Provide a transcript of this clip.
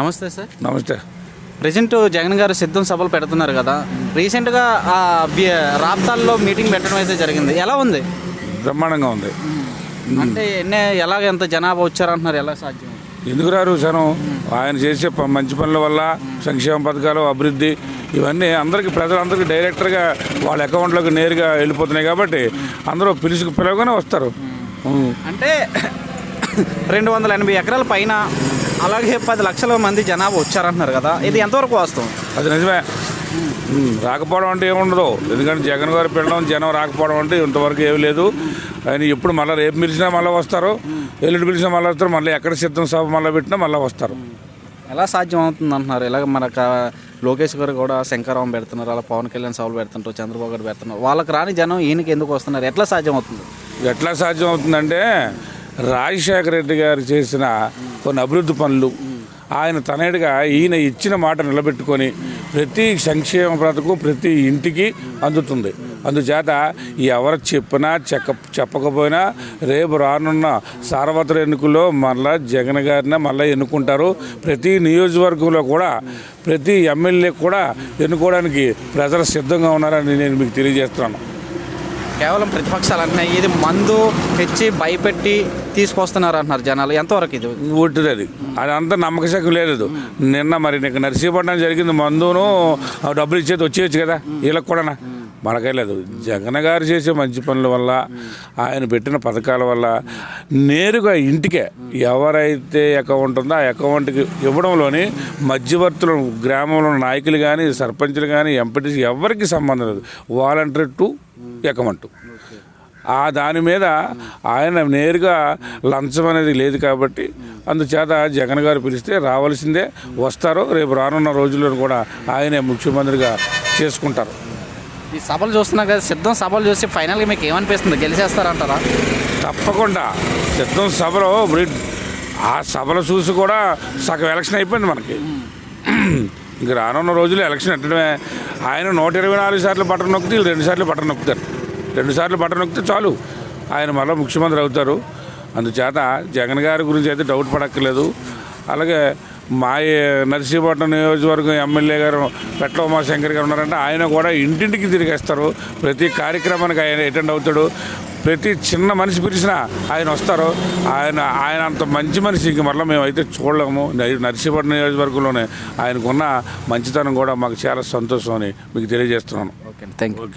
నమస్తే సార్. నమస్తే. ప్రజెంట్ జగన్ గారు సిద్ధం సభలు పెడుతున్నారు కదా, రీసెంట్గా రాప్తాల్లో మీటింగ్ పెట్టడం అయితే జరిగింది. ఎలా ఉంది? బ్రహ్మాండంగా ఉంది. అంటే ఎలాగ ఎంత జనాభా వచ్చారంటున్నారు, ఎలా సాధ్యం? ఎందుకు రారు జనం? ఆయన చేసే మంచి పనుల వల్ల సంక్షేమ పథకాలు, అభివృద్ధి ఇవన్నీ అందరికీ ప్రజలందరికీ డైరెక్టర్గా వాళ్ళ అకౌంట్లోకి నేరుగా వెళ్ళిపోతున్నాయి కాబట్టి అందరూ పిలవగానే వస్తారు. అంటే 280 ఎకరాల పైన అలాగే 10 లక్షల మంది జనాభా వచ్చారంటున్నారు కదా, ఇది ఎంతవరకు వాస్తవం? అది నిజమే. రాకపోవడం అంటే ఏముండదు, ఎందుకంటే జగన్ గారు పిల్లడం జనం రాకపోవడం అంటే ఇంతవరకు ఏమీ లేదు. ఆయన ఎప్పుడు మళ్ళీ రేపు పిలిచినా మళ్ళీ వస్తారు, ఎల్లుండి పిలిచినా మళ్ళీ వస్తారు, మళ్ళీ ఎక్కడ సిద్ధం సభ మళ్ళీ పెట్టినా మళ్ళీ వస్తారు. ఎలా సాధ్యం అవుతుంది అంటున్నారు? ఇలాగ మనకు లోకేష్ గారు కూడా శంకరావం పెడుతున్నారు, అలా పవన్ కళ్యాణ్ సభలు పెడుతుంటారు, చంద్రబాబు గారు పెడుతున్నారు. వాళ్ళకి రాని జనం ఈయనకి ఎందుకు వస్తున్నారు? ఎట్లా సాధ్యం అవుతుంది? ఎట్లా సాధ్యం అవుతుందంటే రాజశేఖర రెడ్డి గారు చేసిన కొన్ని అభివృద్ధి పనులు ఆయన తనేడుగా ఈయన ఇచ్చిన మాట నిలబెట్టుకొని ప్రతి సంక్షేమ పథకం ప్రతి ఇంటికి అందుతుంది. అందుచేత ఎవరు చెప్పినా చెప్పకపోయినా రేపు రానున్న సార్వత్రిక ఎన్నికల్లో మళ్ళా జగన్ గారిని మళ్ళీ ఎన్నుకుంటారు. ప్రతి నియోజకవర్గంలో కూడా ప్రతి ఎమ్మెల్యే కూడా ఎన్నుకోవడానికి ప్రజలు సిద్ధంగా ఉన్నారని నేను మీకు తెలియజేస్తున్నాను. కేవలం ప్రతిపక్షాలు అంటున్నాయి ఇది మందు తెచ్చి భయపెట్టి తీసుకొస్తున్నారు అంటున్నారు జనాలు, ఎంతవరకు ఇది ఉంటుంది? అది అంతా నమ్మక శక్తి లేదు. నిన్న మరి నీకు నర్సీపట్నం జరిగింది, మందును డబ్బులు ఇచ్చేది వచ్చేయచ్చు కదా, వీళ్ళకి కూడా మనకే లేదు. జగన్ గారు చేసే మంచి పనుల వల్ల ఆయన పెట్టిన పథకాల వల్ల నేరుగా ఇంటికే ఎవరైతే అకౌంట్ ఉందో ఆ అకౌంట్కి ఇవ్వడంలోని మధ్యవర్తులు గ్రామంలో నాయకులు కానీ సర్పంచులు కానీ ఎంపీటీసీ ఎవరికి సంబంధం లేదు. వాలంటరీ టు అకౌంట్ ఆ దాని మీద ఆయన నేరుగా లంచం అనేది లేదు కాబట్టి అందుచేత జగన్ గారు పిలిస్తే రావాల్సిందే, వస్తారు. రేపు రానున్న రోజుల్లో కూడా ఆయనే ముఖ్యమంత్రిగా చేసుకుంటారు. ఈ సభలు చూస్తున్నా కదా, సిద్ధం సభలు చూసి ఫైనల్గా మీకు ఏమనిపిస్తుంది? గెలిచేస్తారంటారా? తప్పకుండా సిద్ధం సభలో ఆ సభలు చూసి కూడా సగం ఎలక్షన్ అయిపోయింది మనకి. ఇంక రానున్న రోజుల్లో ఎలక్షన్ ఎట్టడమే. ఆయన 124 సార్లు బటన్ నొక్కితే 2 సార్లు బటన్ నొక్కుతారు. 2 సార్లు బటన్ నొక్కితే చాలు, ఆయన మళ్ళీ ముఖ్యమంత్రి అవుతారు. అందుచేత జగన్ గారి గురించి అయితే డౌట్ పడక్కర్లేదు. అలాగే మా నర్సీపట్నం నియోజకవర్గం ఎమ్మెల్యే గారు పెట్ల ఉమాశంకర్ గారు ఉన్నారంటే ఆయన కూడా ఇంటింటికి తిరిగేస్తారు. ప్రతి కార్యక్రమానికి ఆయన అటెండ్ అవుతాడు. ప్రతి చిన్న మనిషి పిలిచినా ఆయన వస్తారు. ఆయన అంత మంచి మనిషి ఇంక మళ్ళీ మేమైతే చూడలేము. నర్సీపట్నం నియోజకవర్గంలోనే ఆయనకున్న మంచితనం కూడా మాకు చాలా సంతోషం అని మీకు తెలియజేస్తున్నాను. Okay, thank you.